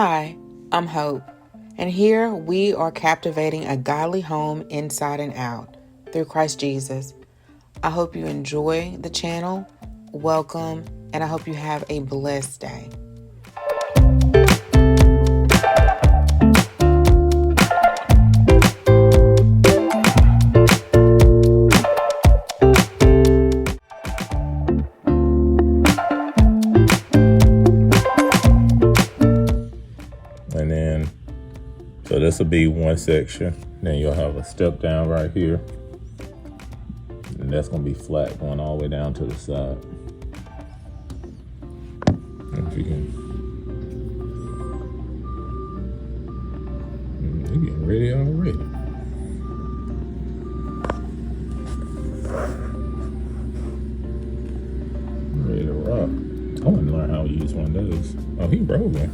Hi, I'm Hope, and here we are captivating a godly home inside and out through Christ Jesus. I hope you enjoy the channel, welcome, and I hope you have a blessed day. And then, so this will be one section. Then you'll have a step down right here. And that's going to be flat going all the way down to the side. If you can. You're getting ready already. Ready to rock. I want to learn how to use one of those. Oh, he rolling.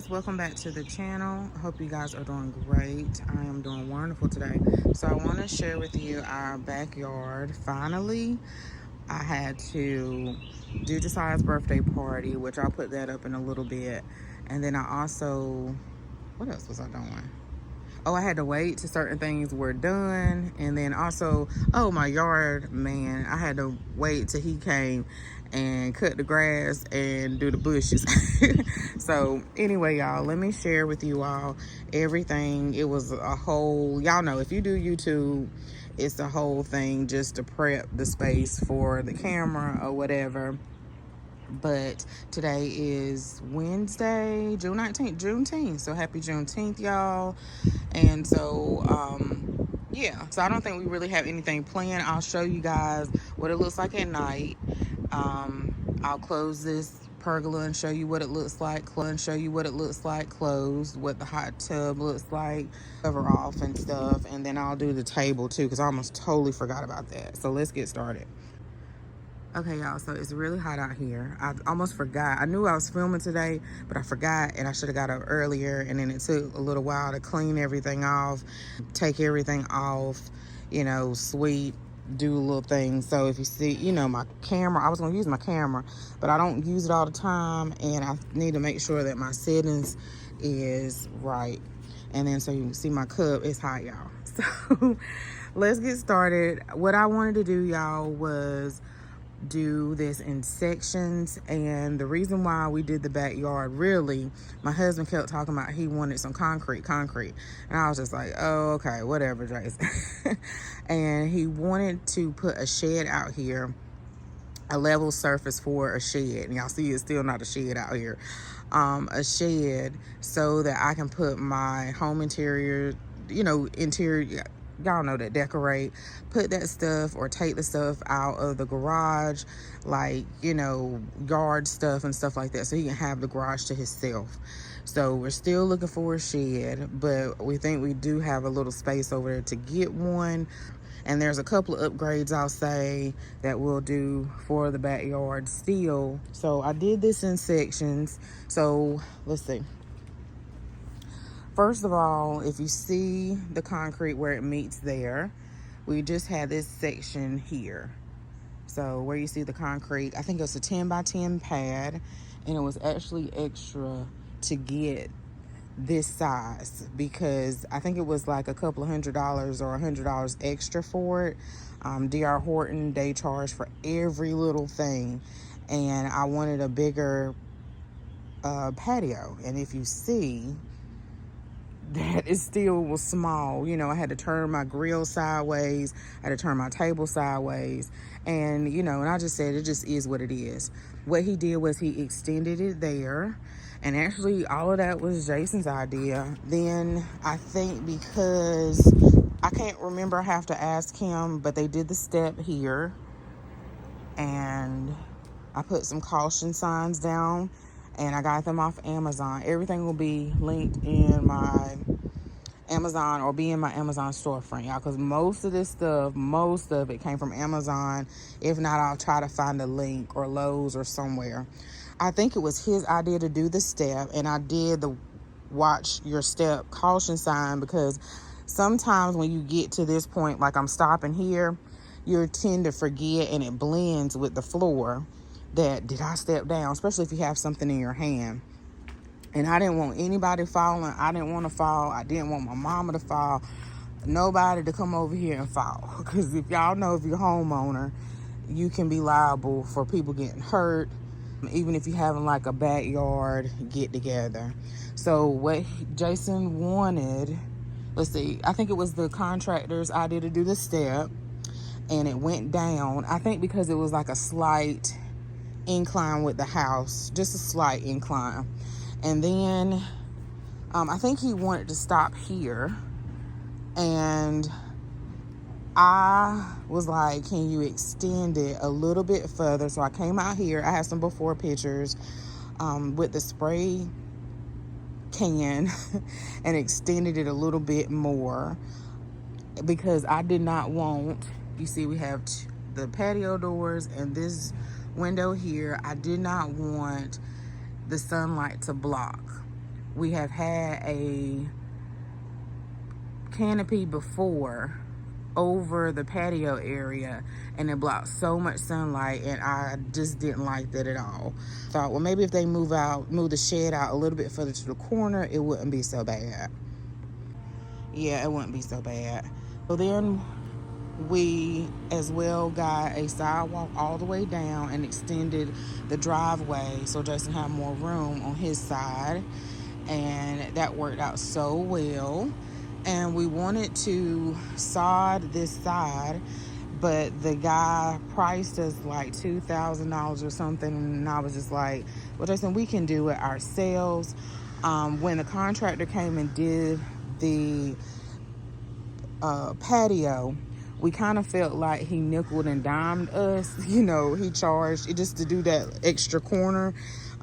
Welcome back to the channel. I hope you guys are doing great. I am doing wonderful today. So I want to share with you our backyard. Finally, I had to do Josiah's birthday party, which I'll put that up in a little bit. And then I also, what else was I doing? Oh, I had to wait till certain things were done. And then also, oh, my yard man, I had to wait till he came and cut the grass and do the bushes. So anyway, y'all, let me share with you all everything. It was a whole, y'all know, if you do YouTube, it's a whole thing just to prep the space for the camera or whatever. But today is Wednesday, June 19th, Juneteenth. So happy Juneteenth, y'all. And so, yeah, so I don't think we really have anything planned. I'll show you guys what it looks like at night. I'll close this pergola and show you what it looks like, closed, what the hot tub looks like, cover off and stuff. And then I'll do the table too, because I almost totally forgot about that. So let's get started. Okay, y'all, so it's really hot out here. I almost forgot. I knew I was filming today, but I forgot, and I should have got up earlier, and then it took a little while to clean everything off, take everything off, you know, sweep, do little things. So if you see, you know, my camera, I was going to use my camera, but I don't use it all the time, and I need to make sure that my settings is right. And then so you can see my cup, it's hot, y'all. So let's get started. What I wanted to do, y'all, was do this in sections. And the reason why we did the backyard, really, my husband kept talking about he wanted some concrete, and I was just like, oh, okay, whatever, Jace. And he wanted to put a shed out here, a level surface for a shed, and y'all see it's still not a shed out here, a shed, so that I can put my home interior, you know, interior, y'all know that, decorate, put that stuff or take the stuff out of the garage, like, you know, yard stuff and stuff like that, so he can have the garage to himself. So we're still looking for a shed, but we think we do have a little space over there to get one. And there's a couple of upgrades, I'll say, that we'll do for the backyard still. So I did this in sections. So let's see. First of all, if you see the concrete where it meets there, we just had this section here. So where you see the concrete, I think it was a 10 by 10 pad, and it was actually extra to get this size because I think it was like a couple of $100 or $100 extra for it. DR Horton, they charge for every little thing, and I wanted a bigger patio. And if you see, that it still was small. You know, I had to turn my grill sideways, I had to turn my table sideways, and you know, and I just said it just is what it is. What he did was he extended it there, and actually all of that was Jason's idea. Then I think because I can't remember, I have to ask him, but they did the step here, and I put some caution signs down, and I got them off Amazon. Everything will be linked in my Amazon or be in my Amazon storefront, y'all, because most of this stuff, most of it came from Amazon. If not, I'll try to find a link, or Lowe's or somewhere. I think it was his idea to do the step, and I did the watch your step caution sign, because sometimes when you get to this point, like I'm stopping here, you tend to forget, and it blends with the floor, that did I step down, especially if you have something in your hand. And I didn't want anybody falling. I didn't want to fall. I didn't want my mama to fall. Nobody to come over here and fall. Because if y'all know, if you're a homeowner, you can be liable for people getting hurt, even if you're having like a backyard get together. So what Jason wanted, let's see, I think it was the contractor's idea to do the step, and it went down. I think because it was like a slight incline with the house, just a slight incline. And then I think he wanted to stop here, and I was like, can you extend it a little bit further? So I came out here. I had some before pictures with the spray can and extended it a little bit more, because I did not want, you see we have the patio doors and this window here. I did not want the sunlight to block. We have had a canopy before over the patio area, and it blocked so much sunlight, and I just didn't like that at all. Thought, well, maybe if they move the shed out a little bit further to the corner, it wouldn't be so bad. Yeah, it wouldn't be so bad. So then we as well got a sidewalk all the way down and extended the driveway so Jason had more room on his side, and that worked out so well. And we wanted to sod this side, but the guy priced us like $2,000 or something, and I was just like, well, Jason, we can do it ourselves. When the contractor came and did the patio, we kind of felt like he nickeled and dimed us. You know, he charged just to do that extra corner,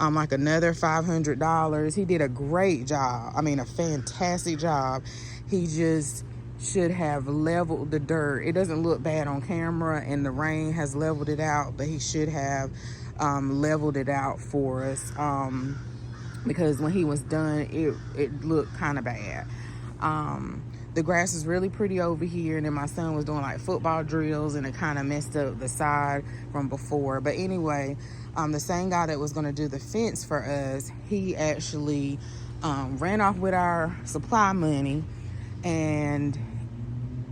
like another $500. He did a great job. I mean, a fantastic job. He just should have leveled the dirt. It doesn't look bad on camera, and the rain has leveled it out, but he should have leveled it out for us, because when he was done, it looked kind of bad. The grass is really pretty over here, and then my son was doing like football drills, and it kind of messed up the side from before. But anyway, the same guy that was going to do the fence for us, he actually ran off with our supply money, and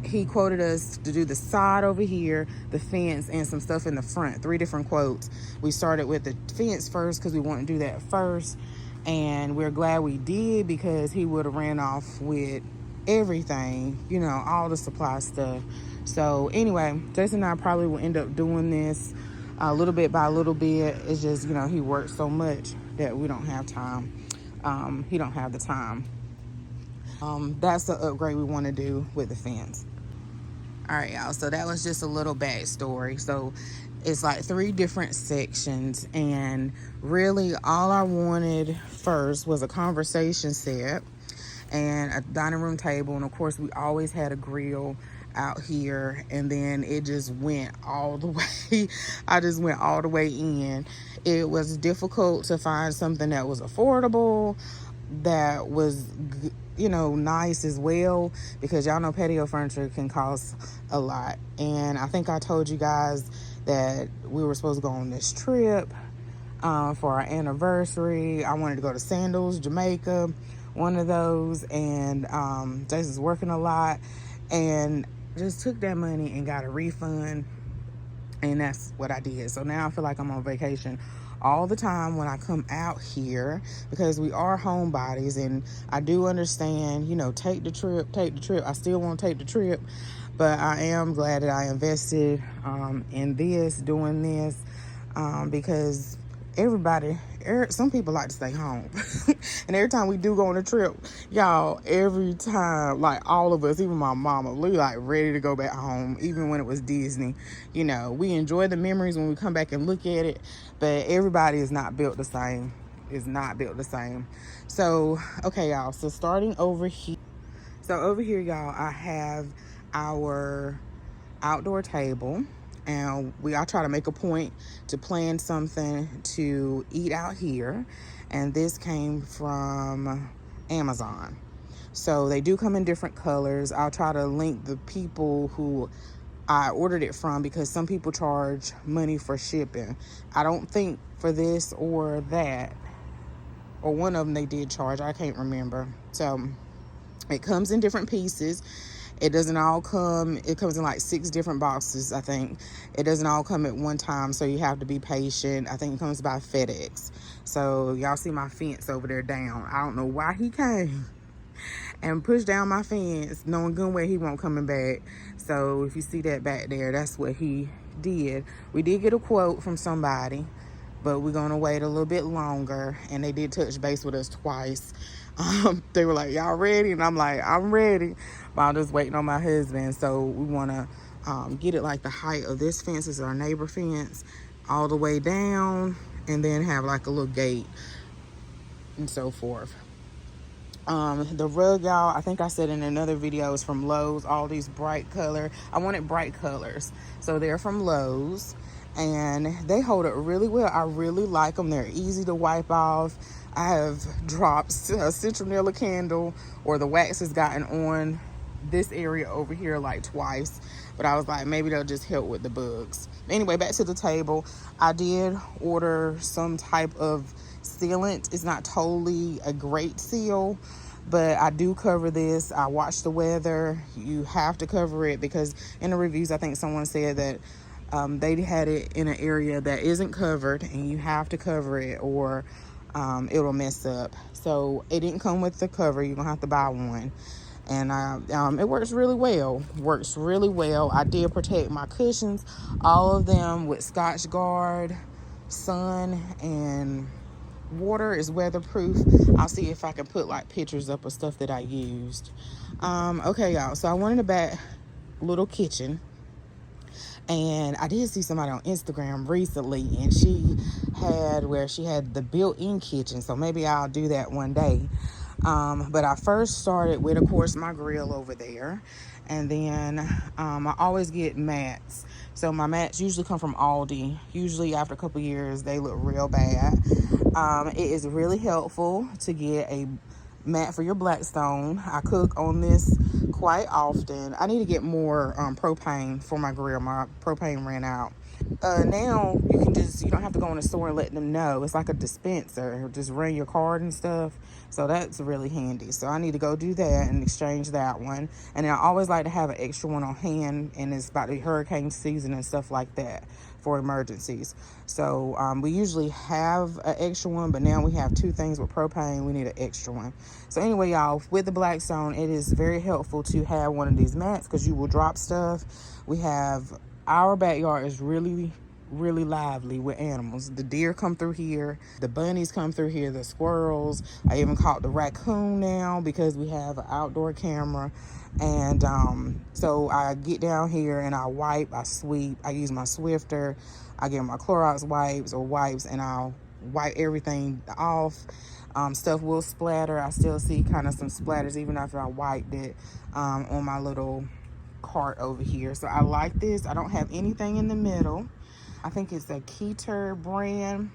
he quoted us to do the side over here, the fence, and some stuff in the front. 3 different quotes. We started with the fence first because we wanted to do that first, and we're glad we did, because he would have ran off with everything, you know, all the supply stuff. So anyway, Jason and I probably will end up doing this a little bit by little bit. It's just, you know, he works so much that we don't have time. He don't have the time. That's the upgrade we want to do with the fence. All right, y'all, so that was just a little backstory. So it's like 3 different sections, and really all I wanted first was a conversation set and a dining room table, and of course we always had a grill out here, and then it just went all the way. I just went all the way in. It was difficult to find something that was affordable, that was, you know, nice as well, because y'all know patio furniture can cost a lot. And I think I told you guys that we were supposed to go on this trip for our anniversary. I wanted to go to Sandals, Jamaica, one of those, and Jason's working a lot, and just took that money and got a refund, and that's what I did. So now I feel like I'm on vacation all the time when I come out here, because we are homebodies, and I do understand, you know, take the trip. I still want to take the trip, but I am glad that I invested in doing this, because some people like to stay home. And every time we do go on a trip, y'all, every time, like all of us, even my mama, we like ready to go back home, even when it was Disney. You know, we enjoy the memories when we come back and look at it, but everybody is not built the same. So, okay, y'all, so starting over here. So over here, y'all, I have our outdoor table, and I try to make a point to plan something to eat out here, and this came from Amazon. So they do come in different colors. I'll try to link the people who I ordered it from, because some people charge money for shipping. I don't think for this or that, or one of them they did charge, I can't remember. So it comes in different pieces. It doesn't all come, it comes in like 6 different boxes, I think. It doesn't all come at one time, so you have to be patient. I think it comes by FedEx. So y'all see my fence over there down. I don't know why he came and pushed down my fence, knowing good well he won't coming back. So if you see that back there, that's what he did. We did get a quote from somebody, but we're gonna wait a little bit longer, and they did touch base with us twice. They were like, y'all ready? And I'm like, I'm ready, but I'm just waiting on my husband. So we want to get it like the height of this fence is our neighbor fence, all the way down, and then have like a little gate and so forth. The rug, y'all, I think I said in another video, is from Lowe's. All these bright color, I wanted bright colors, so they're from Lowe's, and they hold up really well. I really like them. They're easy to wipe off. I have dropped a citronella candle, or the wax has gotten on this area over here like twice, but I was like, maybe they'll just help with the bugs. Anyway, back to the table. I did order some type of sealant. It's not totally a great seal, but I do cover this. I watch the weather. You have to cover it, because in the reviews, I think someone said that they had it in an area that isn't covered, and you have to cover it, or it'll mess up. So it didn't come with the cover. You're gonna have to buy one, and it works really well. I did protect my cushions, all of them, with Scotch Guard. Sun and water is weatherproof. I'll see if I can put like pictures up of stuff that I used. Okay, y'all, so I wanted a back little kitchen, and I did see somebody on Instagram recently, and she had the built-in kitchen, so maybe I'll do that one day. But I first started with, of course, my grill over there, and then I always get mats. So my mats usually come from Aldi. Usually after a couple years, they look real bad. It is really helpful to get a mat for your Blackstone. I cook on this quite often. I need to get more propane for my grill. My propane ran out. Now you don't have to go in the store and let them know. It's like a dispenser. Just run your card and stuff. So that's really handy. So I need to go do that and exchange that one. And then I always like to have an extra one on hand, and it's about the hurricane season and stuff like that for emergencies. So we usually have an extra one, but now we have 2 things with propane. We need an extra one. So anyway, y'all, with the Blackstone, it is very helpful to have one of these mats, because you will drop stuff. Our backyard is really lively with animals. The deer come through here, the bunnies come through here, the squirrels. I even caught the raccoon now, because we have an outdoor camera. And so I get down here and I wipe, I sweep, I use my Swifter, I get my Clorox wipes, and I'll wipe everything off. Stuff will splatter. I still see kind of some splatters even after I wiped it on my little cart over here. So I like this. I don't have anything in the middle. I think it's a Keter brand.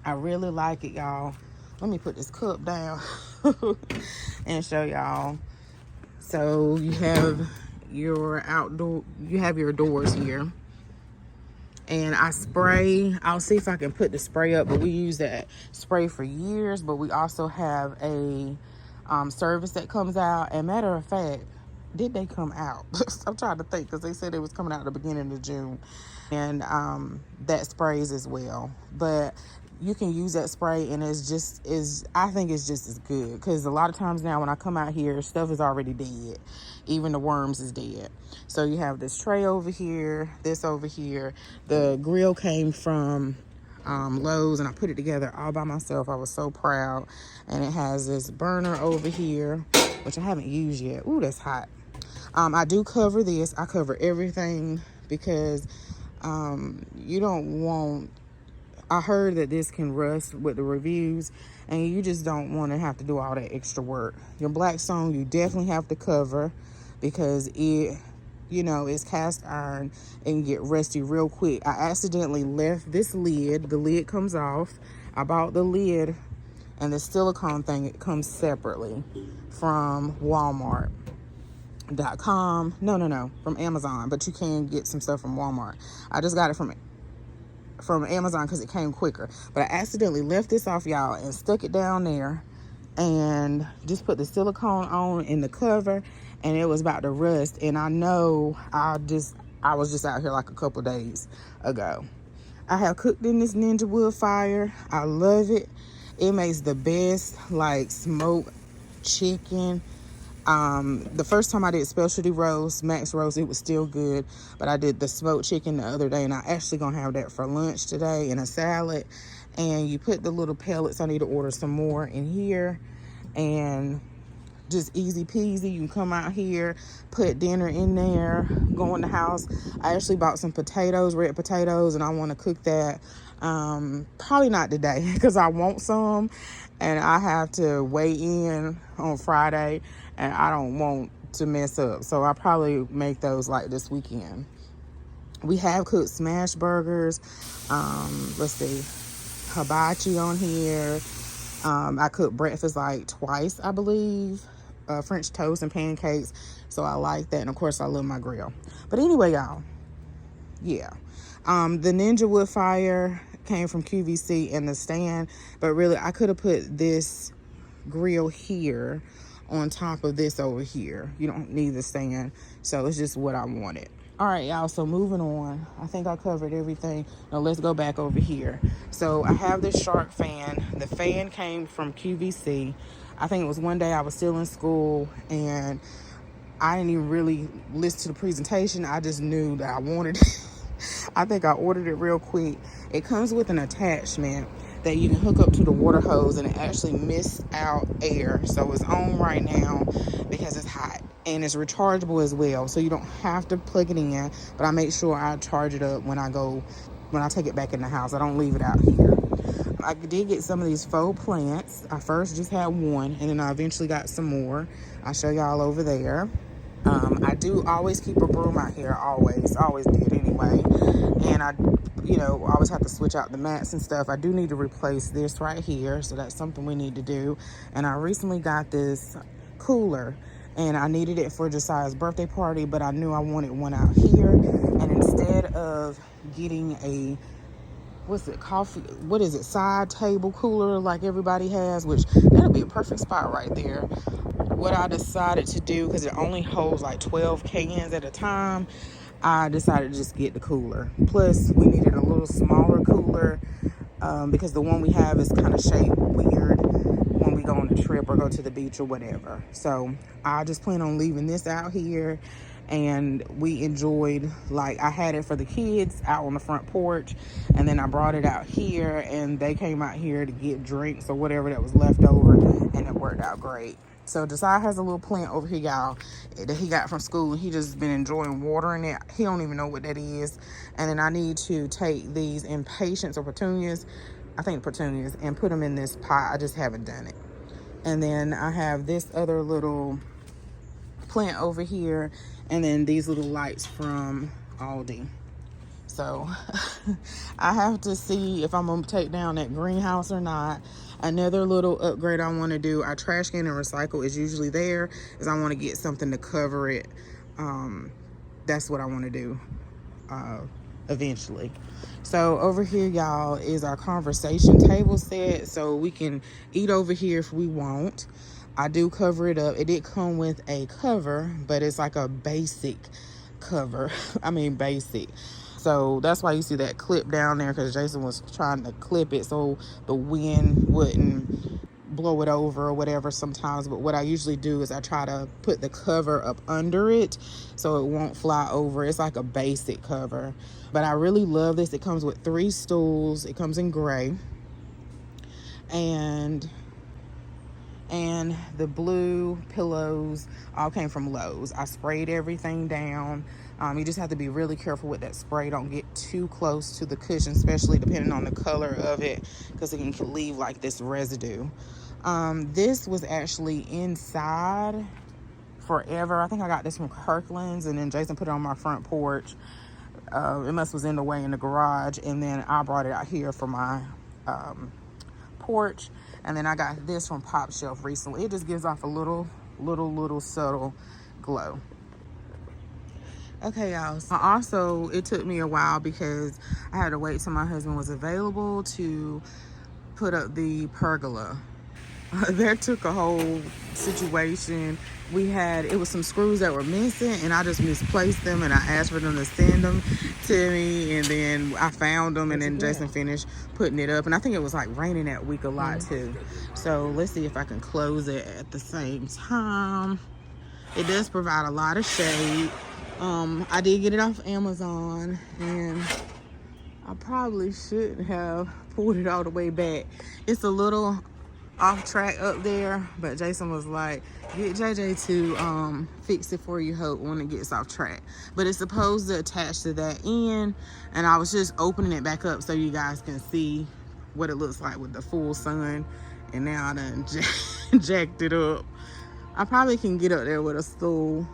I really like it, y'all. Let me put this cup down and show y'all. So you have your doors here, And I spray. I'll see if I can put the spray up, but we use that spray for years. But we also have a service that comes out. And matter of fact, did they come out? I'm trying to think, because they said it was coming out at the beginning of June. And that sprays as well. But you can use that spray, and I think it's just as good, because a lot of times now when I come out here, stuff is already dead. Even the worms is dead. So you have this tray over here, this over here. The grill came from Lowe's, and I put it together all by myself. I was so proud. And it has this burner over here, which I haven't used yet. Ooh, that's hot. I do cover this. I cover everything, because you don't want, I heard that this can rust with the reviews, and you just don't want to have to do all that extra work. Your Blackstone, you definitely have to cover, because it, it's cast iron and get rusty real quick. I accidentally left this lid. The lid comes off. I bought the lid, and the silicone thing, it comes separately from Walmart.com. No, from Amazon, but you can get some stuff from Walmart. I just got it from Amazon because it came quicker. But I accidentally left this off, y'all, and stuck it down there, and just put the silicone on in the cover, and it was about to rust. And I know I was just out here like a couple days ago. I have cooked in this Ninja wood fire. I love it. It makes the best like smoked chicken. The first time I did specialty roast, max roast, it was still good, but I did the smoked chicken the other day, and I actually gonna have that for lunch today, and a salad. And you put the little pellets, I need to order some more in here, and just easy peasy. You can come out here, put dinner in there, go in the house. I actually bought some potatoes, red potatoes, and I want to cook that. Probably not today, because I want some, and I have to weigh in on Friday, and I don't want to mess up. So I'll probably make those like this weekend. We have cooked smash burgers. Let's see, hibachi on here. I cooked breakfast like twice, I believe. French toast and pancakes. So I like that. And of course I love my grill. But anyway, y'all, yeah. The Ninja wood fire came from QVC and the stand, but really I could have put this grill here on top of this over here. You don't need the stand, so it's just what I wanted. All right, y'all, so moving on. I think I covered everything. Now let's go back over here. So I have this shark fan. The fan came from QVC. I think it was one day I was still in school, and I didn't even really listen to the presentation. I just knew that I wanted it. I think I ordered it real quick. It comes with an attachment that you can hook up to the water hose, and it actually mists out air. So it's on right now because it's hot, and it's rechargeable as well. So you don't have to plug it in, but I make sure I charge it up when I take it back in the house. I don't leave it out here. I did get some of these faux plants. I first just had one, and then I eventually got some more. I'll show y'all over there. I do always keep a broom out here, always did anyway. And I always have to switch out the mats and stuff. I do need to replace this right here, so that's something we need to do. And I recently got this cooler, and I needed it for Josiah's birthday party, but I knew I wanted one out here. And instead of getting a side table cooler like everybody has, which that'll be a perfect spot right there. What I decided to do, because it only holds like 12 cans at a time, I decided to just get the cooler. Plus, we needed a little smaller cooler because the one we have is kind of shaped weird when we go on a trip or go to the beach or whatever. So I just plan on leaving this out here. And we enjoyed, like, I had it for the kids out on the front porch, and then I brought it out here, and they came out here to get drinks or whatever that was left over, and it worked out great. So Josiah has a little plant over here, y'all, that he got from school. He just been enjoying watering it. He don't even know what that is. And then I need to take these impatiens or petunias, I think petunias, and put them in this pot. I just haven't done it. And then I have this other little plant over here, and then these little lights from Aldi. So I have to see if I'm gonna take down that greenhouse or not. Another little upgrade I want to do, our trash can and recycle is usually there, is I want to get something to cover it. That's what I want to do. eventually. So over here, y'all, is our conversation table set, so we can eat over here if we want. I do cover it up. It did come with a cover, but it's like a basic cover. I mean basic. So that's why you see that clip down there, because Jason was trying to clip it so the wind wouldn't blow it over or whatever sometimes. But what I usually do is I try to put the cover up under it so it won't fly over. It's like a basic cover, but I really love this. It comes with 3 stools. It comes in gray, and the blue pillows all came from Lowe's. I sprayed everything down. You just have to be really careful with that spray. Don't get too close to the cushion, especially depending on the color of it, because it can leave like this residue. This was actually inside forever. I think I got this from Kirkland's, and then Jason put it on my front porch. It must was in the way in the garage, and then I brought it out here for my porch. And then I got this from Pop Shelf recently. It just gives off a little subtle glow. Okay, y'all. So also, it took me a while because I had to wait till my husband was available to put up the pergola. That took a whole situation. It was some screws that were missing, and I just misplaced them, and I asked for them to send them to me, and then I found them, and then Jason finished putting it up. And I think it was like raining that week a lot too. So let's see if I can close it at the same time. It does provide a lot of shade. I did get it off Amazon, and I probably shouldn't have pulled it all the way back. It's a little off track up there, but Jason was like, get JJ to fix it for you, Hope, when it gets off track. But it's supposed to attach to that end, and I was just opening it back up so you guys can see what it looks like with the full sun. And now I done jacked it up. I probably can get up there with a stool,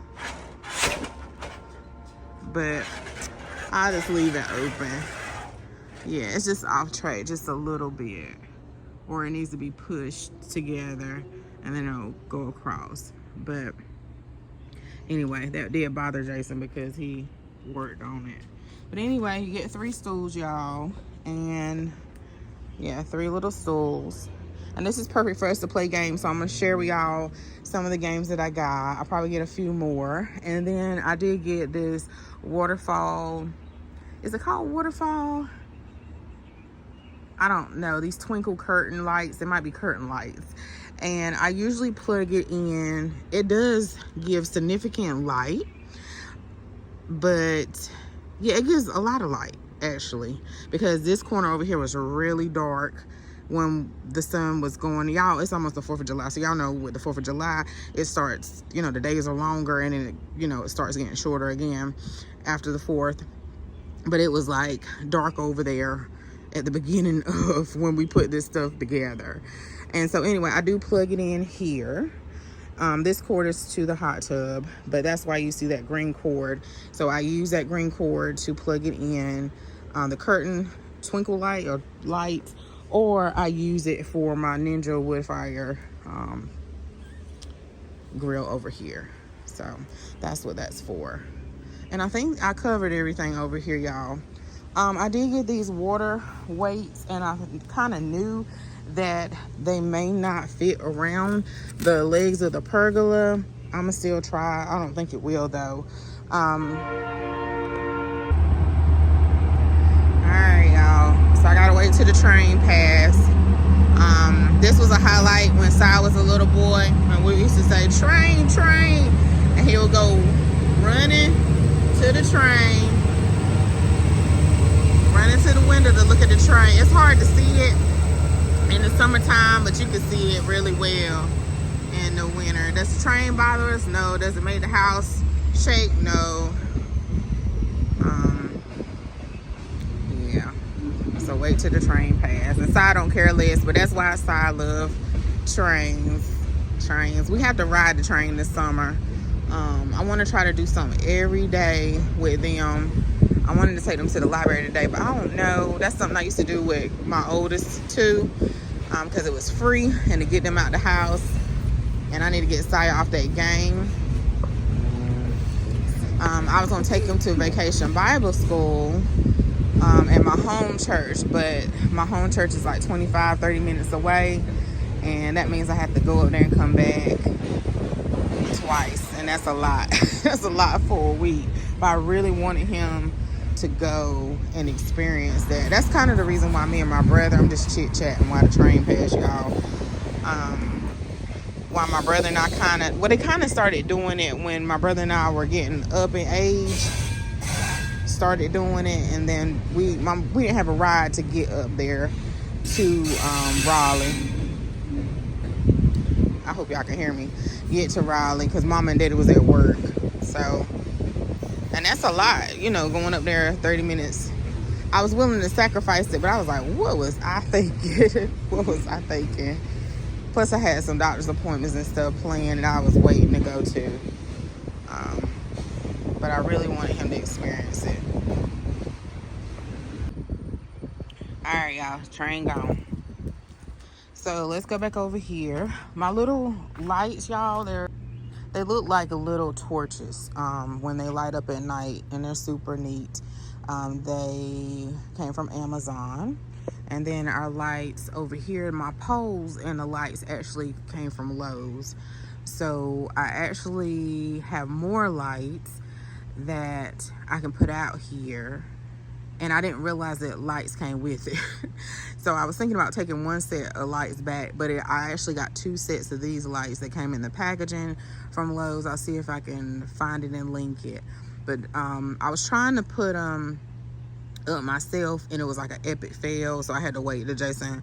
but I'll just leave it open. Yeah, it's just off track just a little bit, or it needs to be pushed together and then it'll go across. But anyway, that did bother Jason because he worked on it. But anyway, you get 3 stools, y'all, and yeah, 3 little stools. And this is perfect for us to play games, so I'm gonna share with y'all some of the games that I got. I'll probably get a few more. And then I did get this waterfall. Is it called waterfall? I don't know. These twinkle curtain lights. They might be curtain lights. And I usually plug it in. It does give significant light, but yeah, it gives a lot of light actually, because this corner over here was really dark when the sun was going. Y'all, it's almost the 4th of July, so y'all know with the 4th of July it starts, you know, the days are longer, and then it starts getting shorter again after the 4th. But it was like dark over there at the beginning of when we put this stuff together. And so anyway, I do plug it in here. This cord is to the hot tub, but that's why you see that green cord. So I use that green cord to plug it in the curtain twinkle light or lights, or I use it for my Ninja woodfire grill over here. So that's what that's for. And I think I covered everything over here, y'all. I did get these water weights, and I kind of knew that they may not fit around the legs of the pergola. I'm gonna still try. I don't think it will though. All right, y'all. So I gotta wait till the train pass. This was a highlight when Si was a little boy, and we used to say, train, train. And he would go running to the train, running to the window to look at the train. It's hard to see it in the summertime, but you can see it really well in the winter. Does the train bother us? No. Does it make the house shake? No. Yeah. So wait till the train pass. And Si don't care less, but that's why Si love trains. We have to ride the train this summer. I want to try to do something every day with them. I wanted to take them to the library today, but I don't know. That's something I used to do with my oldest too, because it was free, and to get them out the house. And I need to get Saya off that game. I was going to take them to Vacation Bible School, at my home church, but my home church is like 25-30 minutes away, and that means I have to go up there and come back twice, and that's a lot. That's a lot for a week. But I really wanted him to go and experience that. That's kind of the reason why me and my brother, I'm just chit-chatting while the train passed, y'all. Why my brother and I they kind of started doing it when my brother and I were getting up in age, started doing it, and then we didn't have a ride to get up there to Raleigh. I hope y'all can hear me. Get to Raleigh because Mama and Daddy was at work. So, and that's a lot, going up there 30 minutes. I was willing to sacrifice it, but I was like, what was I thinking? What was I thinking? Plus, I had some doctor's appointments and stuff planned that I was waiting to go to. But I really wanted him to experience it. All right, y'all, train gone. So let's go back over here. My little lights, y'all, they look like little torches when they light up at night, and they're super neat. They came from Amazon. And then our lights over here, my poles and the lights actually came from Lowe's. So I actually have more lights that I can put out here, and I didn't realize that lights came with it. So I was thinking about taking one set of lights back, but I actually got 2 sets of these lights that came in the packaging from Lowe's. I'll see if I can find it and link it. But I was trying to put up myself, and it was like an epic fail, so I had to wait till Jason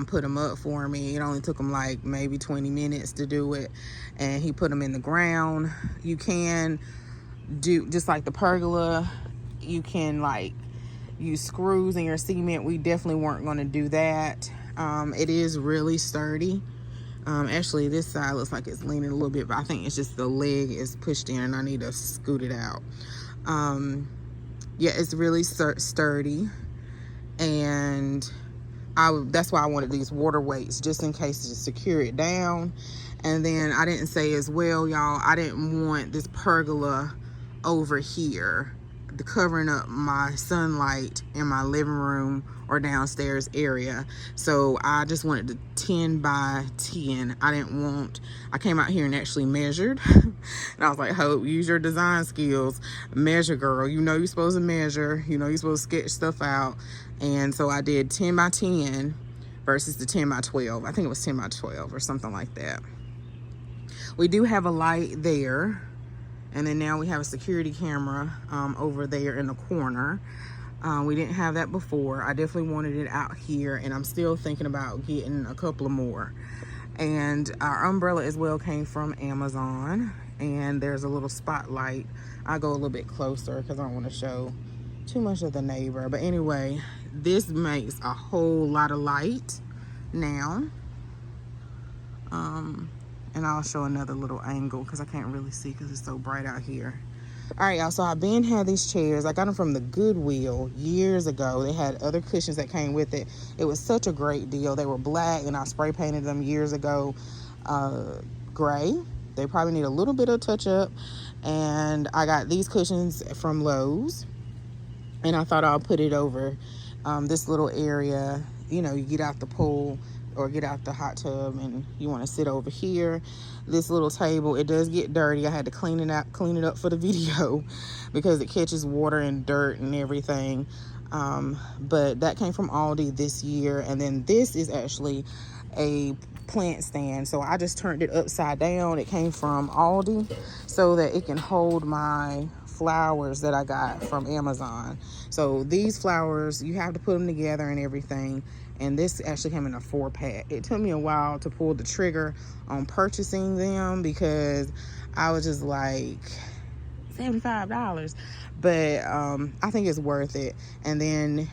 put them up for me. It only took him like maybe 20 minutes to do it, and he put them in the ground. You can do just like the pergola, you can like use screws in your cement. We definitely weren't going to do that. It is really sturdy. Actually, this side looks like it's leaning a little bit, but I think it's just the leg is pushed in and I need to scoot it out. Yeah, it's really sturdy, and that's why I wanted these water weights, just in case to secure it down. And then I didn't say as well, y'all, I didn't want this pergola over here covering up my sunlight in my living room or downstairs area. So I just wanted the 10 by 10. I came out here and actually measured. And I was like, Hope, use your design skills. Measure, girl. You're supposed to measure. You're supposed to sketch stuff out. And so I did 10 by 10 versus the 10 by 12. I think it was 10 by 12 or something like that. We do have a light there. And then now we have a security camera over there in the corner. We didn't have that before. I definitely wanted it out here, and I'm still thinking about getting a couple of more. And our umbrella as well came from Amazon, and there's a little spotlight. I'll go a little bit closer because I don't want to show too much of the neighbor. But anyway, this makes a whole lot of light now. And I'll show another little angle because I can't really see because it's so bright out here. All right, y'all, so I had these chairs. I got them from the Goodwill years ago. They had other cushions that came with it. It was such a great deal. They were black, and I spray painted them years ago gray. They probably need a little bit of touch up. And I got these cushions from Lowe's, and I thought I'll put it over this little area. You get out the pool or get out the hot tub and you want to sit over here. This little table, it does get dirty. I had to clean it up for the video because it catches water and dirt and everything. But that came from Aldi this year. And then this is actually a plant stand, so I just turned it upside down. It came from Aldi so that it can hold my flowers that I got from Amazon. So these flowers, you have to put them together and everything. And this actually came in a 4-pack. It took me a while to pull the trigger on purchasing them because I was just like, $75. But I think it's worth it. And then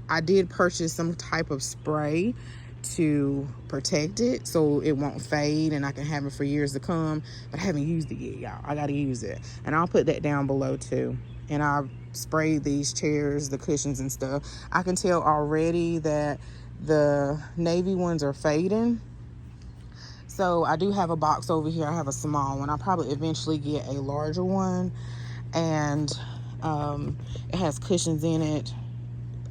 I did purchase some type of spray to protect it so it won't fade and I can have it for years to come. But I haven't used it yet, y'all. I gotta use it. And I'll put that down below too. And I've sprayed these chairs, the cushions and stuff. I can tell already that the navy ones are fading. So I do have a box over here. I have a small one. I'll probably eventually get a larger one. And It has cushions in it.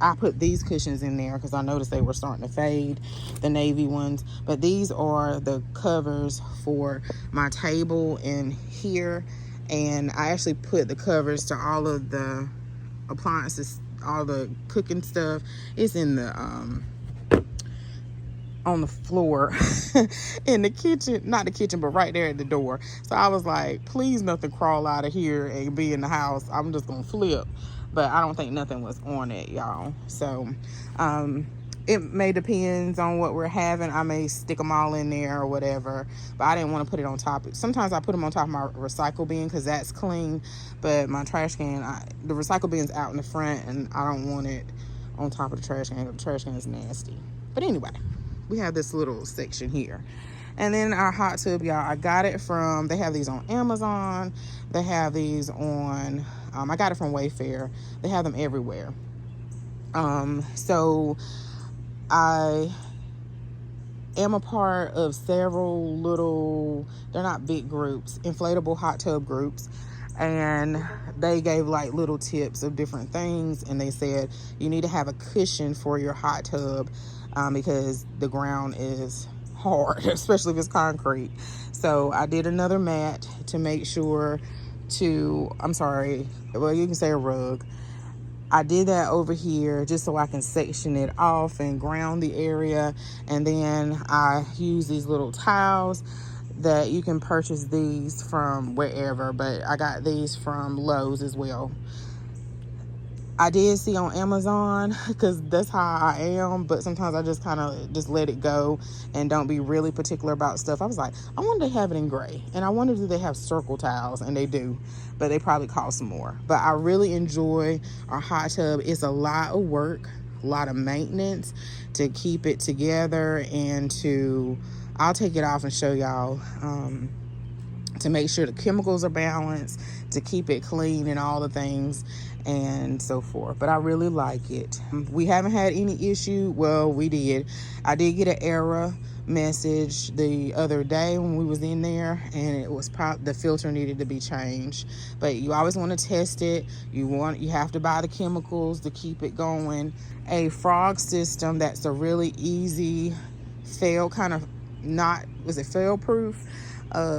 I put these cushions in there because I noticed they were starting to fade, the navy ones. But these are the covers for my table in here. And I actually put the covers to all of the appliances, all the cooking stuff. It's in the on the floor in the kitchen, not the kitchen, but right there at the door. So I was like, please nothing crawl out of here and be in the house. I'm just gonna flip. But I don't think nothing was on it, y'all. So it may depends on what we're having. I may stick them all in there or whatever, but I didn't want to put it on top. Sometimes I put them on top of my recycle bin because that's clean, but my trash can, the recycle bin's out in the front, and I don't want it on top of the trash can. The trash can is nasty. But anyway, we have this little section here. And then our hot tub, y'all, I got it from, they have these on Amazon. They have these on, I got it from Wayfair. They have them everywhere. So I am a part of several little, they're not big groups, inflatable hot tub groups. And they gave like little tips of different things. And they said you need to have a cushion for your hot tub because the ground is hard, especially if it's concrete. So I did another mat to make sure to, I'm sorry, well, you can say a rug. I did that over here just so I can section it off and ground the area. And then I use these little tiles that you can purchase these from wherever, but I got these from Lowe's as well. I did see on Amazon, because that's how I am, but sometimes I just kind of just let it go and don't be really particular about stuff. I was like, I wonder if they have it in gray, and I wonder if they have circle tiles, and they do, but they probably cost more. But I really enjoy our hot tub. It's a lot of work, a lot of maintenance to keep it together, and I'll take it off and show y'all, to make sure the chemicals are balanced, to keep it clean and all the things and so forth. But I really like it. We haven't had any issue. Well, we did. I did get an error message the other day when we was in there, and it was the filter needed to be changed. But you always want to test it. You have to buy the chemicals to keep it going. A frog system that's a really easy fail proof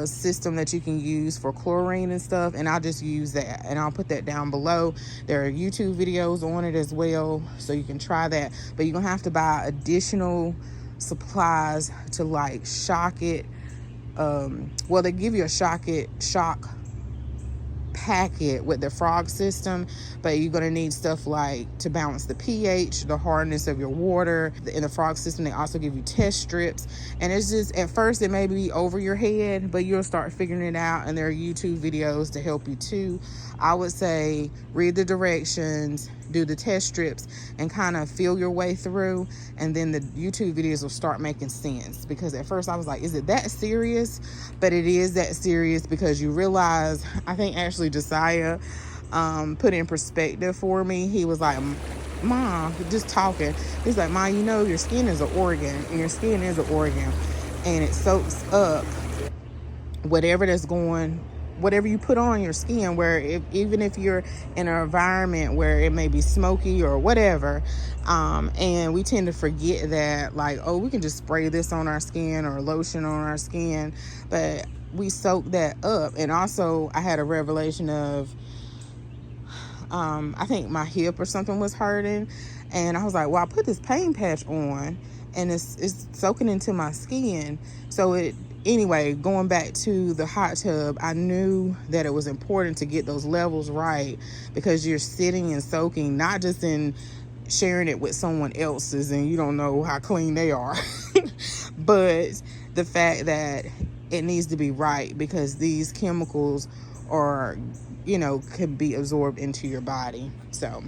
system that you can use for chlorine and stuff, and I'll just use that, and I'll put that down below. There are YouTube videos on it as well, so you can try that, but you're gonna have to buy additional supplies to like shock it. Well, they give you a shock packet with the frog system, but you're going to need stuff like to balance the pH, the hardness of your water. In the frog system, they also give you test strips, and it's just, at first it may be over your head, but you'll start figuring it out, and there are YouTube videos to help you too. I would say read the directions, do the test strips, and kind of feel your way through, and then the YouTube videos will start making sense. Because at first I was like, is it that serious? But it is that serious, because you realize, I think actually Josiah put in perspective for me. He was like, Mom, just talking, he's like, Mom, you know your skin is an organ, and your skin is an organ, and it soaks up whatever you put on your skin, where even if you're in an environment where it may be smoky or whatever, and we tend to forget that, like, oh, we can just spray this on our skin or lotion on our skin, but we soak that up. And also I had a revelation of, I think my hip or something was hurting, and I was like, well, I put this pain patch on and it's soaking into my skin. So anyway, going back to the hot tub, I knew that it was important to get those levels right, because you're sitting and soaking, not just in sharing it with someone else's and you don't know how clean they are, but the fact that it needs to be right, because these chemicals are, can be absorbed into your body. So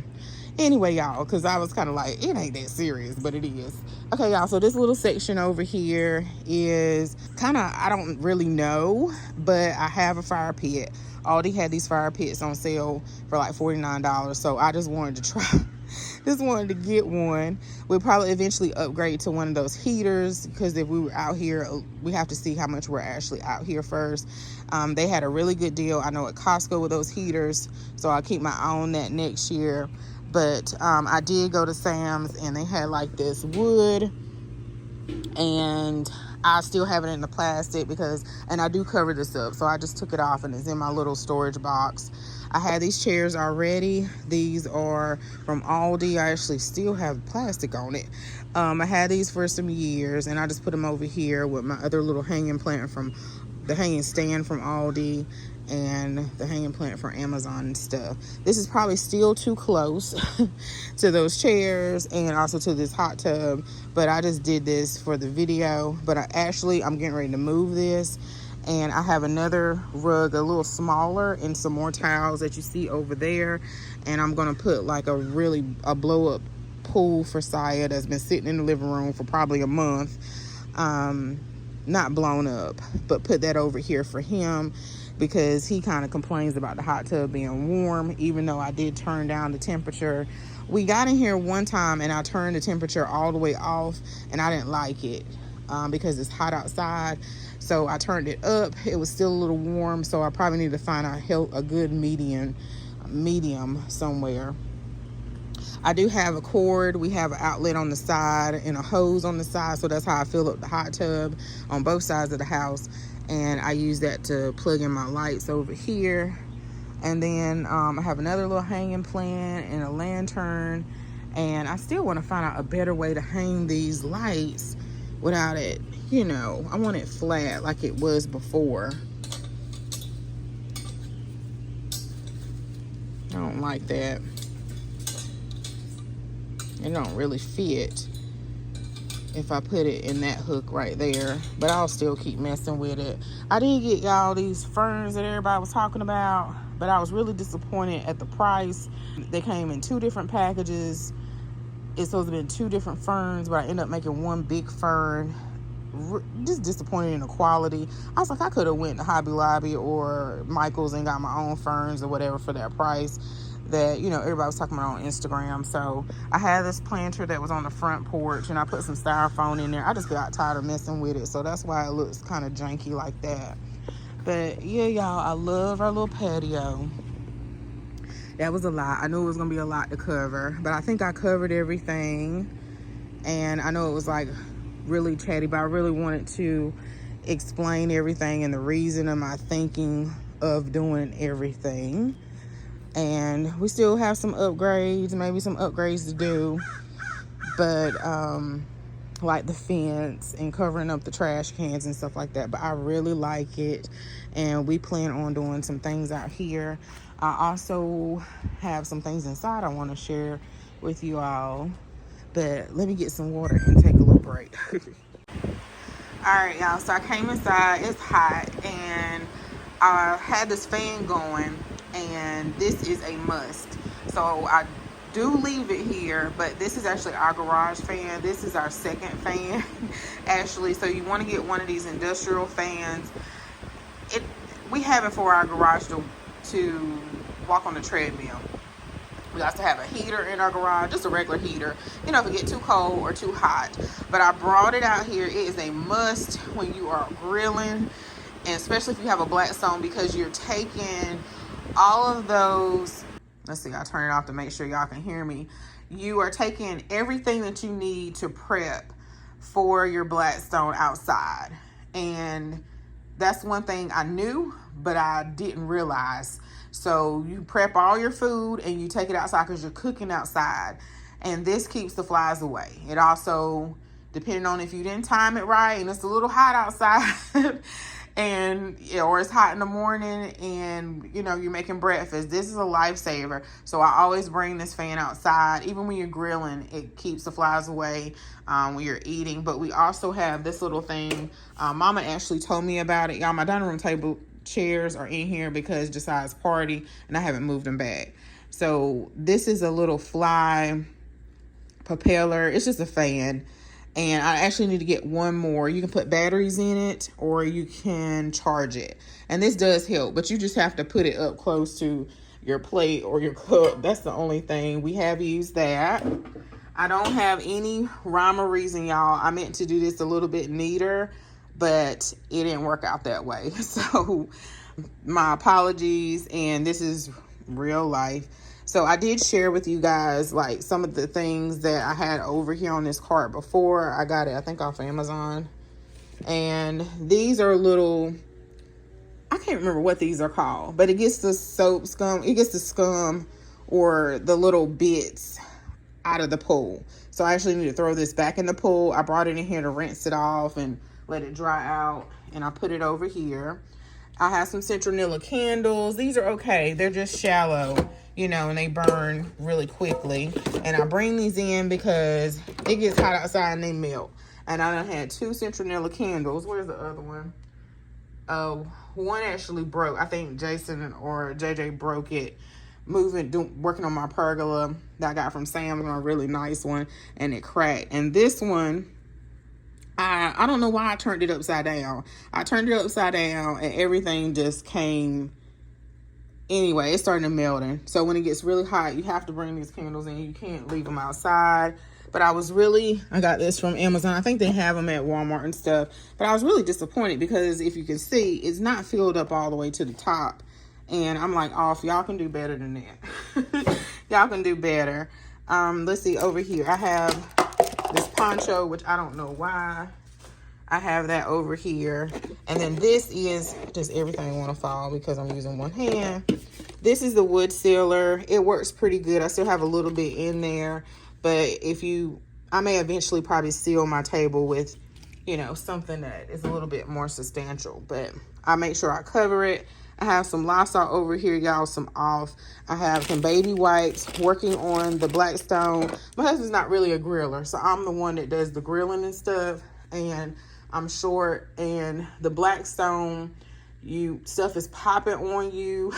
anyway, y'all, because I was kind of like, it ain't that serious, but it is. Okay, y'all, so this little section over here is kind of, I don't really know, but I have a fire pit. Aldi had these fire pits on sale for like $49, so I just wanted to Just wanted to get one. We'll probably eventually upgrade to one of those heaters, because if we were out here, we have to see how much we're actually out here first. They had a really good deal, I know, at Costco with those heaters, so I'll keep my eye on that next year. But I did go to Sam's, and they had like this wood, and I still have it in the plastic and I do cover this up, so I just took it off and it's in my little storage box. I had these chairs already. These are from Aldi. I actually still have plastic on it. I had these for some years, and I just put them over here with my other little hanging stand from Aldi and the hanging plant from Amazon and stuff. This is probably still too close to those chairs and also to this hot tub, but I just did this for the video. But I'm getting ready to move this, and I have another rug, a little smaller, and some more towels that you see over there, and I'm gonna put like a blow up pool for Saya that's been sitting in the living room for probably a month. Not blown up, but put that over here for him, because he kind of complains about the hot tub being warm, even though I did turn down the temperature. We got in here one time and I turned the temperature all the way off, and I didn't like it because it's hot outside. So I turned it up. It was still a little warm, so I probably need to find a good medium somewhere. I do have a cord. We have an outlet on the side and a hose on the side, so that's how I fill up the hot tub on both sides of the house. And I use that to plug in my lights over here. And then I have another little hanging plant and a lantern. And I still want to find out a better way to hang these lights without it, I want it flat like it was before. I don't like that. It don't really fit if I put it in that hook right there, but I'll still keep messing with it. I did get y'all these ferns that everybody was talking about, but I was really disappointed at the price. They came in 2 different packages. It's supposed to be 2 different ferns, but I ended up making one big fern. Just disappointed in the quality. I was like, I could have went to Hobby Lobby or Michael's and got my own ferns or whatever for that price that everybody was talking about on Instagram. So I had this planter that was on the front porch, and I put some styrofoam in there. I just got tired of messing with it, so that's why it looks kind of janky like that. But yeah, y'all, I love our little patio. That was a lot. I knew it was gonna be a lot to cover, but I think I covered everything. And I know it was like really chatty, but I really wanted to explain everything and the reason of my thinking of doing everything. And we still have some upgrades, maybe some upgrades to do, but like the fence and covering up the trash cans and stuff like that. But I really like it, and we plan on doing some things out here. I also have some things inside I want to share with you all, but let me get some water and take a little break. All right, y'all, so I came inside. It's hot, and I had this fan going, and this is a must. So I do leave it here, but this is actually our garage fan. This is our second fan, actually. So you want to get one of these industrial fans. We have it for our garage to walk on the treadmill. We also have a heater in our garage, just a regular heater, if it get too cold or too hot. But I brought it out here. It is a must when you are grilling, and especially if you have a black stone, because you're taking all of those. Let's see, I'll turn it off to make sure y'all can hear me. You are taking everything that you need to prep for your black stone outside. And that's one thing I knew, but I didn't realize. So you prep all your food and you take it outside because you're cooking outside. And this keeps the flies away. It also, depending on if you didn't time it right and it's a little hot outside or it's hot in the morning and you're making breakfast, this is a lifesaver. So I always bring this fan outside. Even when you're grilling, it keeps the flies away when you're eating. But we also have this little thing. Mama actually told me about it. Y'all, my dining room table chairs are in here because Josiah's party, and I haven't moved them back. So this is a little fly propeller. It's just a fan. And I actually need to get one more. You can put batteries in it or you can charge it. And this does help, but you just have to put it up close to your plate or your cup. That's the only thing. We have used that. I don't have any rhyme or reason, y'all. I meant to do this a little bit neater, but it didn't work out that way. So my apologies, and this is real life. So I did share with you guys like some of the things that I had over here on this cart before. I got it, I think, off Amazon. And these are little, I can't remember what these are called, but it gets the soap scum, it gets the scum or the little bits out of the pool. So I actually need to throw this back in the pool. I brought it in here to rinse it off and let it dry out, and I put it over here. I have some citronella candles. These are okay. They're just shallow, you know, and they burn really quickly. And I bring these in because it gets hot outside and they melt. And I done had 2 citronella candles. Where's the other one? Oh, one actually broke. I think Jason or JJ broke it working on my pergola that I got from Sam's, a really nice one, and it cracked. And this one, I don't know why I turned it upside down. I turned it upside down and everything just came. Anyway, it's starting to melting. So when it gets really hot, you have to bring these candles in. You can't leave them outside. But I got this from Amazon. I think they have them at Walmart and stuff. But I was really disappointed because if you can see, it's not filled up all the way to the top. And I'm like, y'all can do better than that. Y'all can do better. Let's see, over here I have this poncho, which I don't know why I have that over here. And then this is just everything want to fall because I'm using one hand. This is the wood sealer. It works pretty good. I still have a little bit in there, but I may eventually probably seal my table with, you know, something that is a little bit more substantial, but I make sure I cover it. I have some Lysol over here, y'all, some off. I have some baby wipes, working on the Blackstone. My husband's not really a griller, so I'm the one that does the grilling and stuff, and I'm short, and the Blackstone, stuff is popping on you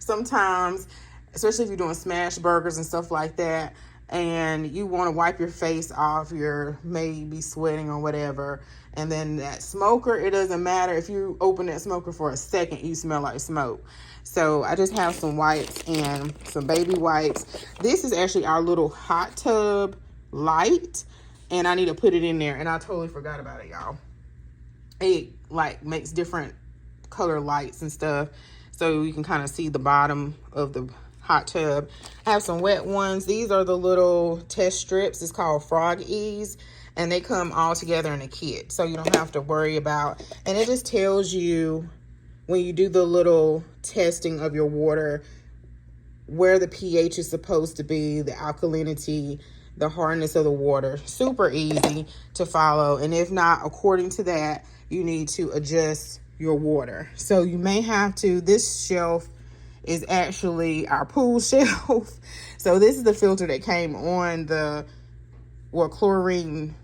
sometimes, especially if you're doing smash burgers and stuff like that, and you want to wipe your face off, you're maybe sweating or whatever. And then that smoker, it doesn't matter. If you open that smoker for a second, you smell like smoke. So I just have some wipes and some baby wipes. This is actually our little hot tub light, and I need to put it in there. And I totally forgot about it, y'all. It like makes different color lights and stuff, so you can kind of see the bottom of the hot tub. I have some wet ones. These are the little test strips. It's called Frog Ease, and they come all together in a kit, so you don't have to worry about. And it just tells you when you do the little testing of your water where the pH is supposed to be, the alkalinity, the hardness of the water. Super easy to follow, and if not according to that, you need to adjust your water. So you may have to, this shelf is actually our pool shelf. So this is the filter that came on the chlorine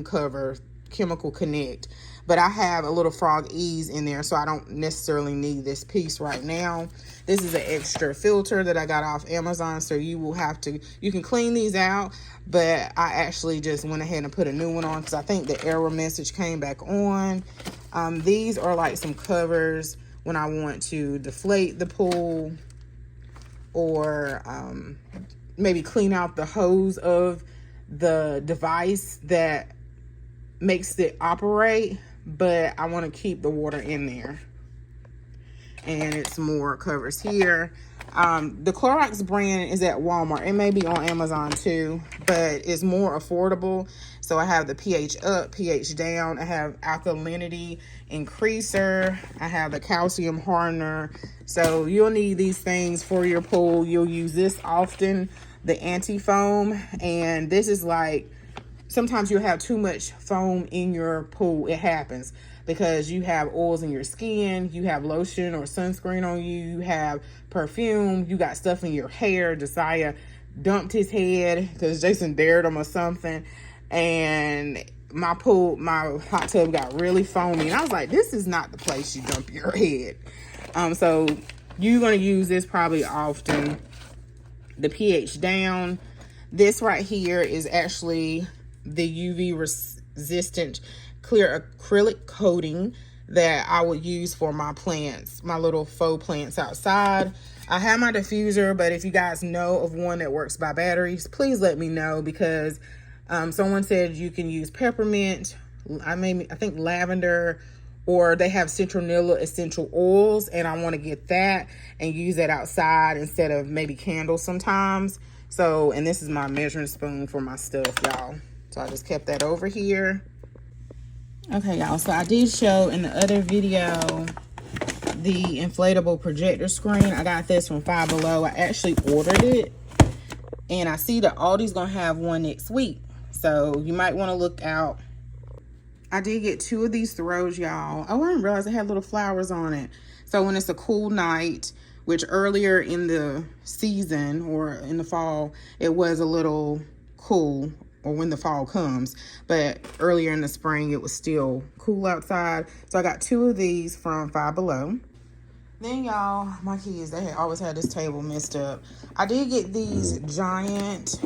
cover, Chemical Connect. But I have a little Frog Ease in there, so I don't necessarily need this piece right now. This is an extra filter that I got off Amazon, so you can clean these out, but I actually just went ahead and put a new one on because I think the error message came back on. These are like some covers when I want to deflate the pool, or maybe clean out the hose of the device that makes it operate, but I want to keep the water in there. And it's more covers here. The Clorox brand is at Walmart. It may be on Amazon too, but it's more affordable. So I have the pH up, pH down. I have alkalinity increaser. I have the calcium hardener. So you'll need these things for your pool. You'll use this often, the anti-foam. And this is like, sometimes you'll have too much foam in your pool. It happens because you have oils in your skin, you have lotion or sunscreen on you, you have perfume, you got stuff in your hair. Josiah dumped his head because Jason dared him or something, and my hot tub got really foamy, and I was like, this is not the place you dump your head. So you're going to use this probably often. The pH down. This right here is actually the UV resistant clear acrylic coating that I would use for my plants, my little faux plants outside. I have my diffuser, but if you guys know of one that works by batteries, please let me know, because someone said you can use peppermint, I think lavender, or they have citronella essential oils, and I want to get that and use that outside instead of maybe candles sometimes. So, and this is my measuring spoon for my stuff, y'all. So I just kept that over here. Okay, y'all, so I did show in the other video the inflatable projector screen. I got this from Five Below. I actually ordered it, and I see that Aldi's gonna have one next week, so you might want to look out. I did get 2 of these throws, y'all. Oh, I didn't realize they had little flowers on it. So when it's a cool night, which earlier in the season or in the fall, it was a little cool, or when the fall comes, but earlier in the spring, it was still cool outside. So I got 2 of these from Five Below. Then, y'all, my kids, they had always had this table messed up. I did get these giant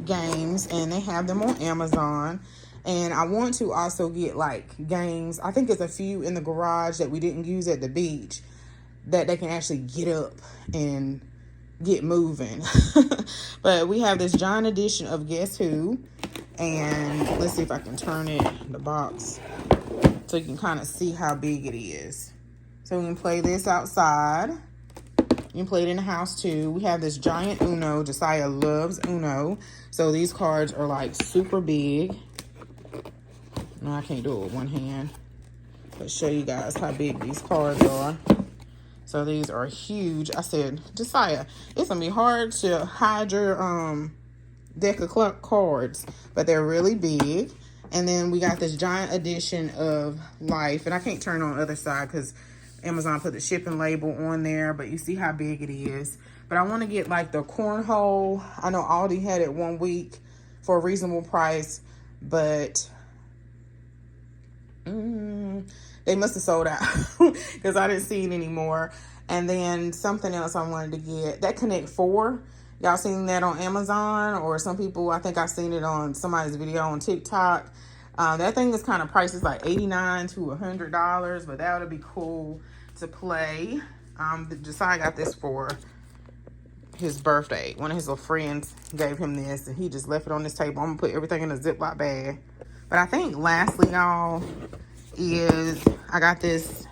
games, and they have them on Amazon. And I want to also get like games. I think there's a few in the garage that we didn't use at the beach that they can actually get up and get moving. But we have this giant edition of Guess Who. And let's see if I can turn the box so you can kind of see how big it is. So we can play this outside. You can play it in the house too. We have this giant Uno. Josiah loves Uno. So these cards are like super big. No, I can't do it with one hand. Let's show you guys how big these cards are. So these are huge. I said, Josiah, it's gonna be hard to hide your deck of cards, but they're really big. And then we got this giant edition of Life, and I can't turn on the other side because Amazon put the shipping label on there, but you see how big it is. But I want to get like the cornhole. I know Aldi had it one week for a reasonable price, but they must have sold out because I didn't see it anymore. And then something else I wanted to get, that Connect 4. Y'all seen that on Amazon, or some people, I think I've seen it on somebody's video on TikTok. That thing is kind of priced, like $89 to $100, but that would be cool to play. Josiah got this for his birthday. One of his little friends gave him this, and he just left it on this table. I'm gonna put everything in a Ziploc bag. But I think lastly, y'all, is I got this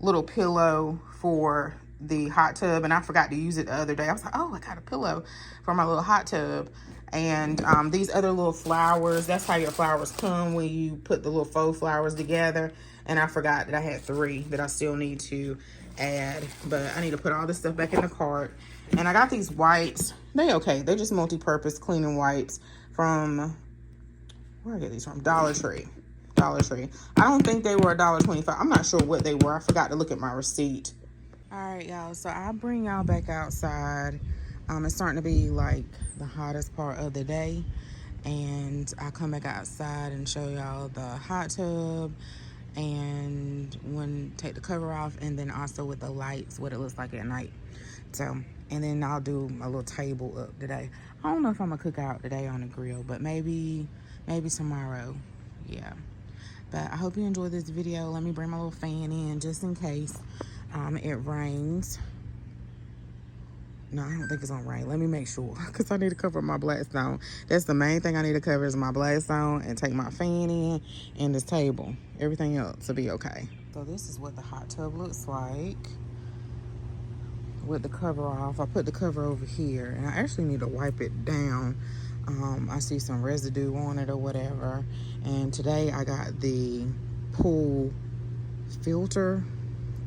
little pillow for the hot tub, and I forgot to use it the other day. I was like, oh, I got a pillow for my little hot tub. And these other little flowers, that's how your flowers come when you put the little faux flowers together. And I forgot that I had 3 that I still need to add, but I need to put all this stuff back in the cart. And I got these wipes. They okay. They're just multi-purpose cleaning wipes from, where I get these from? Dollar Tree. Dollar Tree. I don't think they were $1.25. I'm not sure what they were. I forgot to look at my receipt. All right, y'all. So I'll bring y'all back outside. It's starting to be like the hottest part of the day, and I'll come back outside and show y'all the hot tub, and when take the cover off, and then also with the lights, what it looks like at night. So, and then I'll do a little table up today. I don't know if I'm gonna cook out today on the grill, but maybe tomorrow. Yeah. But I hope you enjoyed this video. Let me bring my little fan in just in case it rains. No, I don't think it's gonna rain. Let me make sure, because I need to cover my Blackstone. That's the main thing I need to cover is my Blackstone, and take my fan in and this table. Everything else will be okay. So this is what the hot tub looks like with the cover off. I put the cover over here, and I actually need to wipe it down. I see some residue on it or whatever. And today I got the pool filter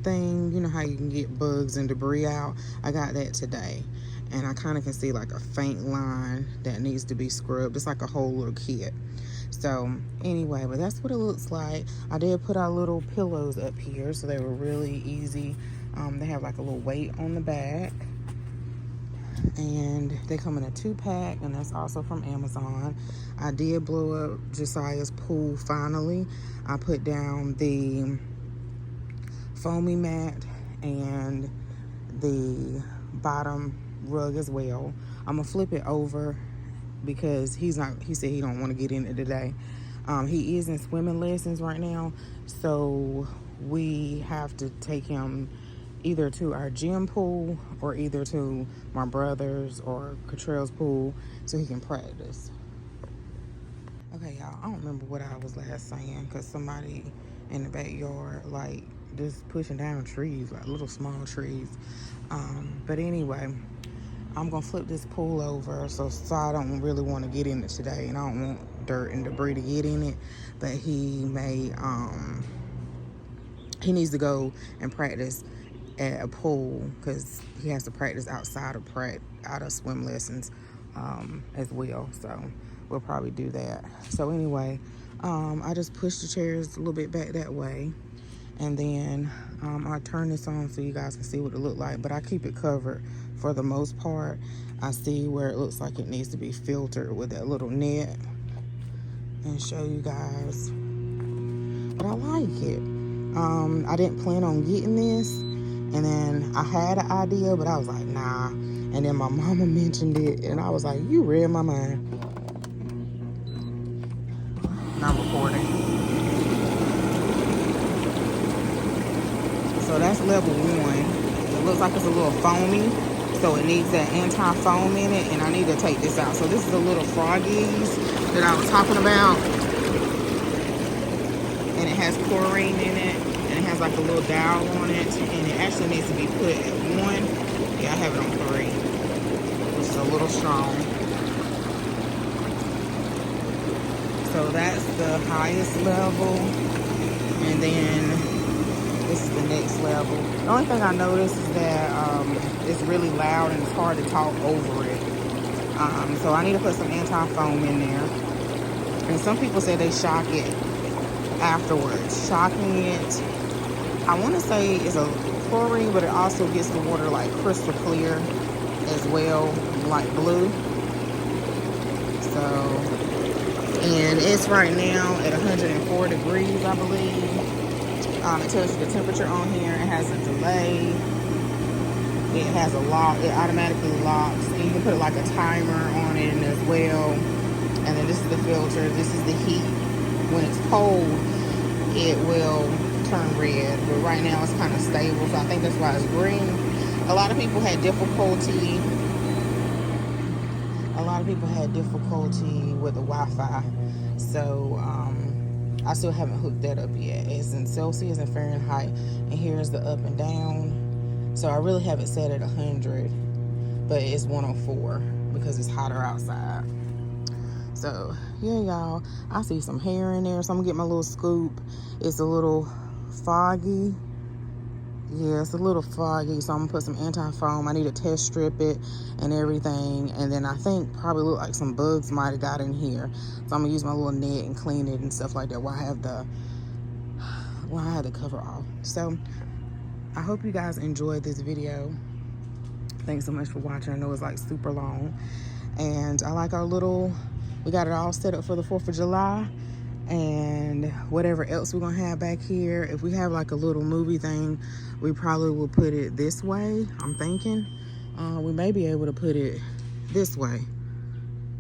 thing. You know how you can get bugs and debris out? I got that today. And I kind of can see like a faint line that needs to be scrubbed. It's like a whole little kit. So anyway, but that's what it looks like. I did put our little pillows up here, so they were really easy. They have like a little weight on the back. And they come in a 2-pack, and that's also from Amazon. I did blow up Josiah's pool finally. I put down the foamy mat and the bottom rug as well. I'm gonna flip it over because he said he don't want to get in it today. He is in swimming lessons right now, so we have to take him either to our gym pool or either to my brother's or Catrell's pool so he can practice. Okay, y'all, I don't remember what I was last saying because somebody in the backyard, like, just pushing down trees, like little small trees. But anyway, I'm going to flip this pool over so I don't really want to get in it today, and I don't want dirt and debris to get in it. But he needs to go and practice at a pool because he has to practice outside of swim lessons as well. So we'll probably do that. So anyway, I just pushed the chairs a little bit back that way, and then I turn this on so you guys can see what it looked like, but I keep it covered for the most part. I see where it looks like it needs to be filtered with that little net and show you guys, but I like it. I didn't plan on getting this, and then I had an idea, but I was like, nah. And then my mama mentioned it, and I was like, you read my mind. I'm recording. So that's level 1. It looks like it's a little foamy, so it needs that anti-foam in it, and I need to take this out. So this is the little froggies that I was talking about, and it has chlorine in it, and it has like a little dowel on it, and it actually needs to be put at 1. Yeah, I have it on 3, which is a little strong. So that's the highest level, and then this is the next level. The only thing I noticed is that it's really loud and it's hard to talk over it. So I need to put some anti-foam in there. And some people say they shock it afterwards. Shocking it, I want to say is a chlorine, but it also gets the water like crystal clear as well, like blue. So, and it's right now at 104 degrees, I believe. It tells you the temperature on here. It has a delay. It has a lock. It automatically locks. And you can put like a timer on it as well. And then this is the filter. This is the heat. When it's cold, it will turn red. But right now it's kind of stable. So I think that's why it's green. A lot of people had difficulty. With the Wi-Fi. So I still haven't hooked that up yet. It's in Celsius and Fahrenheit, and here's the up and down. So I really have it set at 100, but it's 104 because it's hotter outside. So yeah, y'all, I see some hair in there, so I'm gonna get my little scoop. It's a little foggy. Yeah, it's a little foggy, so I'm gonna put some anti-foam. I need to test strip it and everything, and then I think probably look like some bugs might have got in here. So I'm gonna use my little net and clean it and stuff like that while I have the cover off. So I hope you guys enjoyed this video. Thanks so much for watching. I know it's like super long, and I like our little. We got it all set up for the 4th of July. And whatever else we're gonna have back here, if we have like a little movie thing, we probably will put it this way. I'm thinking we may be able to put it this way.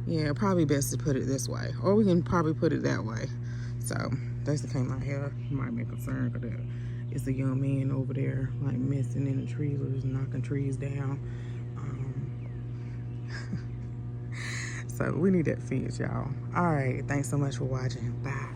Yeah, probably best to put it this way, or we can probably put it that way. So that's the came out here. You might be concerned because it's a young man over there like messing in the trees or just knocking trees down. So we need that fence, y'all. All right, thanks so much for watching. Bye.